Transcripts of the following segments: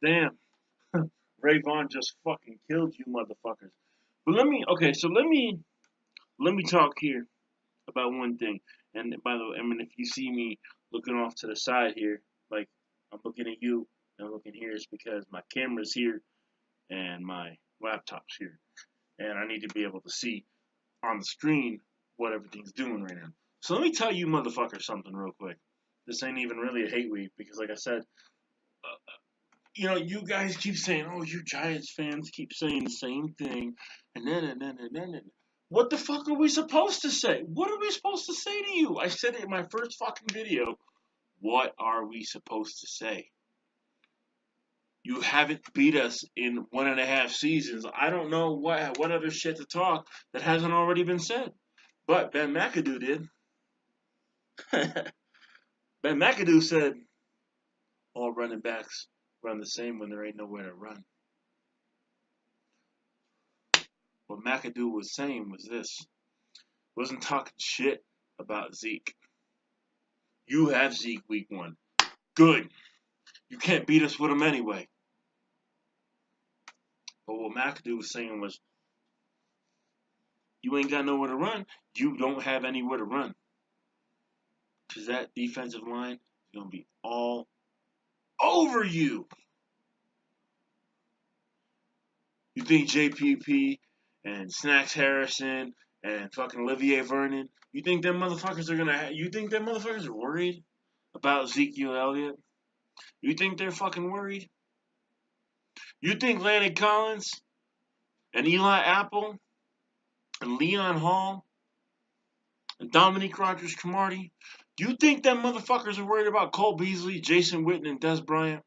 Damn, Ray Vaughn just fucking killed you, motherfuckers. But let me talk here about one thing. And by the way, I mean if you see me looking off to the side here, like I'm looking at you and I'm looking here, it's because my camera's here and my laptop's here, and I need to be able to see on the screen what everything's doing right now. So let me tell you, motherfuckers, something real quick. This ain't even really a hate week because, like I said, you guys keep saying, "Oh, you Giants fans keep saying the same thing," and then. What the fuck are we supposed to say? What are we supposed to say to you? I said it in my first fucking video. What are we supposed to say? You haven't beat us in 1.5 seasons. I don't know what other shit to talk that hasn't already been said. But Ben McAdoo did. Ben McAdoo said all running backs run the same when there ain't nowhere to run. What McAdoo was saying was this. Wasn't talking shit about Zeke. You have Zeke week 1. Good. You can't beat us with him anyway. But what McAdoo was saying was, you ain't got nowhere to run. You don't have anywhere to run. Because that defensive line is going to be all over you. You think JPP and Snacks Harrison and fucking Olivier Vernon, you think them motherfuckers are you think them motherfuckers are worried about Ezekiel Elliott? You think they're fucking worried? You think Landon Collins and Eli Apple and Leon Hall and Dominique Rodgers-Cromartie, do you think them motherfuckers are worried about Cole Beasley, Jason Witten, and Des Bryant?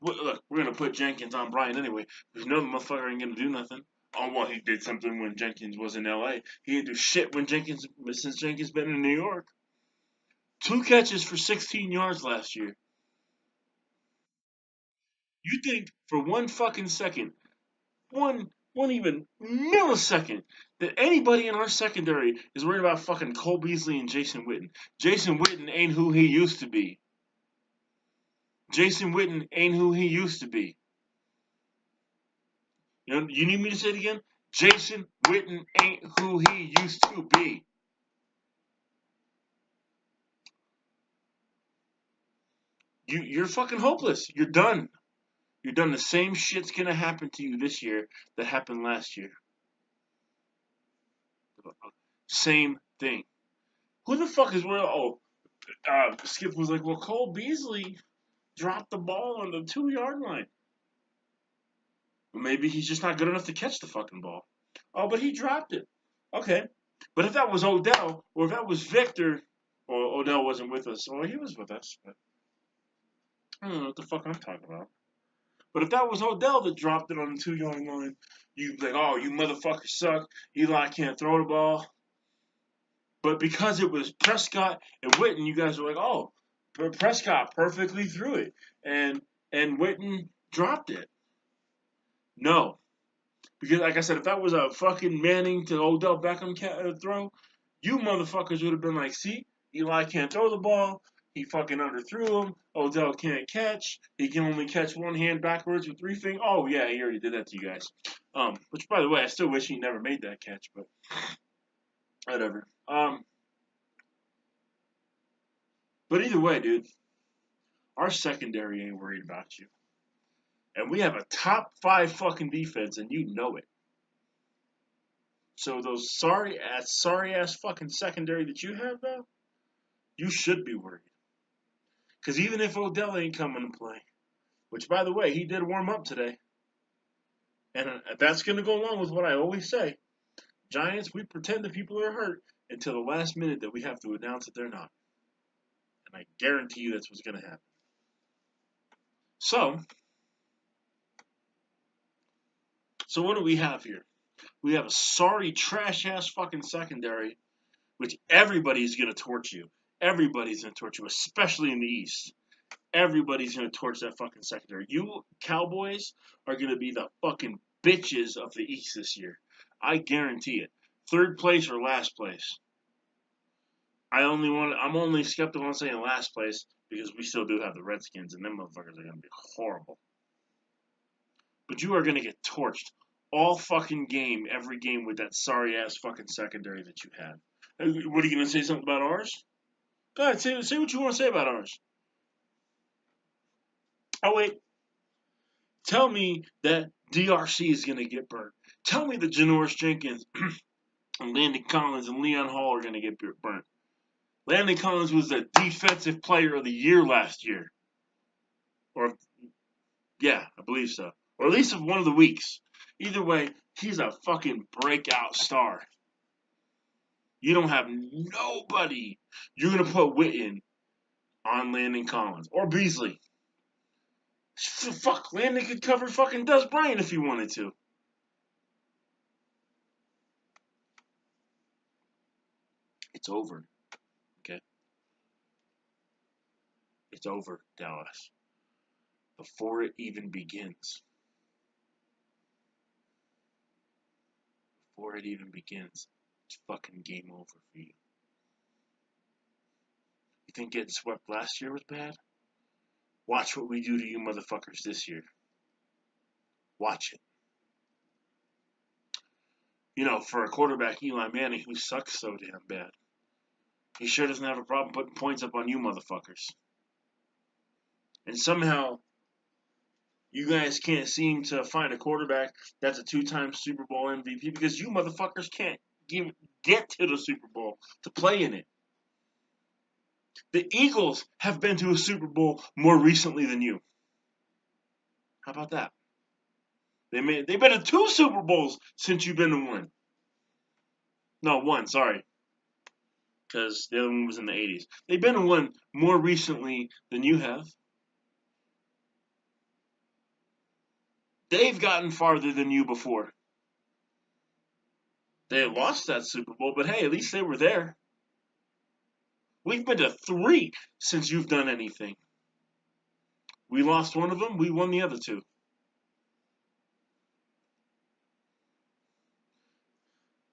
Look, we're going to put Jenkins on Bryant anyway, because no motherfucker ain't going to do nothing. Oh, well, he did something when Jenkins was in L.A. He didn't do shit since Jenkins been in New York. 2 catches for 16 yards last year. You think for one fucking second, one even millisecond, that anybody in our secondary is worried about fucking Cole Beasley and Jason Witten? Jason Witten ain't who he used to be. Jason Witten ain't who he used to be. You need me to say it again? Jason Witten ain't who he used to be. You're fucking hopeless. You're done. You're done. The same shit's gonna happen to you this year that happened last year. Same thing. Who the fuck is worried? Skip was like, well, Cole Beasley dropped the ball on the 2-yard line. Maybe he's just not good enough to catch the fucking ball. Oh, but he dropped it. Okay. But if that was Odell, or if that was Victor, or Odell wasn't with us, or he was with us, but I don't know what the fuck I'm talking about. But if that was Odell that dropped it on the 2-yard line, you'd be like, oh, you motherfuckers suck. Eli can't throw the ball. But because it was Prescott and Witten, you guys were like, oh, Prescott perfectly threw it. And Witten dropped it. No. Because, like I said, if that was a fucking Manning to Odell Beckham throw, you motherfuckers would have been like, see, Eli can't throw the ball. He fucking underthrew him. Odell can't catch. He can only catch one hand backwards with 3 fingers. Oh, yeah, he already did that to you guys. Which, by the way, I still wish he never made that catch, but whatever. But either way, dude, our secondary ain't worried about you. And we have a top 5 fucking defense, and you know it. So those sorry ass fucking secondary that you have, though, you should be worried. Because even if Odell ain't coming to play, which, by the way, he did warm up today, and that's going to go along with what I always say. Giants, we pretend that people are hurt until the last minute that we have to announce that they're not. And I guarantee you that's what's going to happen. So what do we have here? We have a sorry, trash-ass fucking secondary, which everybody's going to torch you. Everybody's going to torch you, especially in the East. Everybody's going to torch that fucking secondary. You Cowboys are going to be the fucking bitches of the East this year. I guarantee it. 3rd place or last place. I'm only skeptical on saying last place because we still do have the Redskins, and them motherfuckers are going to be horrible. But you are going to get torched all fucking game, every game with that sorry-ass fucking secondary that you have. What are you going to say something about ours? Go ahead, say what you want to say about ours. Oh, wait. Tell me that DRC is going to get burnt. Tell me that Janoris Jenkins and Landon Collins and Leon Hall are going to get burnt. Landon Collins was the defensive player of the year last year. Or, yeah, I believe so. Or at least of one of the weeks. Either way, he's a fucking breakout star. You don't have nobody. You're going to put Witten on Landon Collins. Or Beasley. Fuck, Landon could cover fucking Des Bryant if he wanted to. It's over. Okay? It's over, Dallas. Before it even begins. Before it even begins, it's fucking game over for you. You think getting swept last year was bad? Watch what we do to you motherfuckers this year. Watch it. You know, for a quarterback, Eli Manning, who sucks so damn bad, he sure doesn't have a problem putting points up on you motherfuckers. And somehow, you guys can't seem to find a quarterback that's a two-time Super Bowl MVP because you motherfuckers can't get to the Super Bowl to play in it. The Eagles have been to a Super Bowl more recently than you. How about that? They've been to 2 Super Bowls since you've been to 1. No, 1, sorry. Because the other one was in the 80s. They've been to 1 more recently than you have. They've gotten farther than you before. They lost that Super Bowl, but hey, at least they were there. We've been to 3 since you've done anything. We lost one of them, we won the other 2.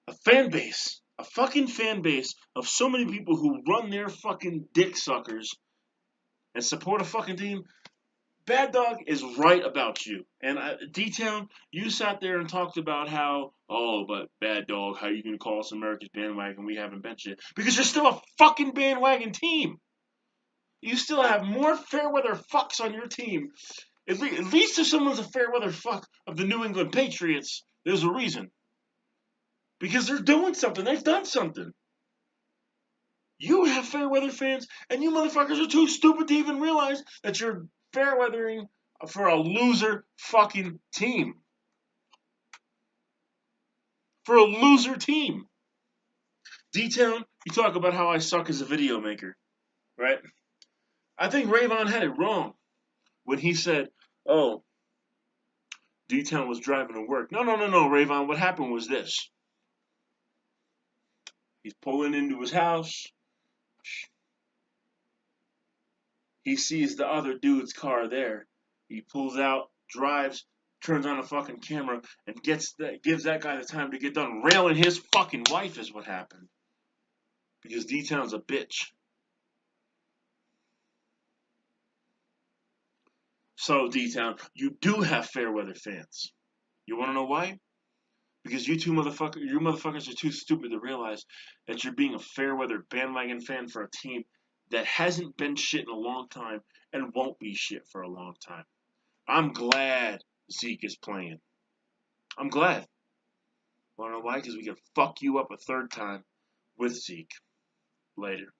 A fan base, a fucking fan base of so many people who run their fucking dick suckers and support a fucking team. Bad Dog is right about you. And D-Town, you sat there and talked about how, oh, but Bad Dog, how you going to call us America's bandwagon? We haven't been shit. Because you're still a fucking bandwagon team. You still have more fair-weather fucks on your team. At least if someone's a fair-weather fuck of the New England Patriots, there's a reason. Because they're doing something. They've done something. You have fair-weather fans, and you motherfuckers are too stupid to even realize that you're fair-weathering for a loser fucking team. For a loser team. D-Town, you talk about how I suck as a video maker, right? I think Rayvon had it wrong when he said, oh, D-Town was driving to work. No, Rayvon, what happened was this. He's pulling into his house. He sees the other dude's car there. He pulls out, drives, turns on a fucking camera, and gives that guy the time to get done railing his fucking wife is what happened. Because D-Town's a bitch. So, D-Town, you do have fair weather fans. You want to know why? Because you motherfuckers are too stupid to realize that you're being a fair weather bandwagon fan for a team that hasn't been shit in a long time and won't be shit for a long time. I'm glad Zeke is playing. I'm glad. Want to know why? Because we can fuck you up a third time with Zeke. Later.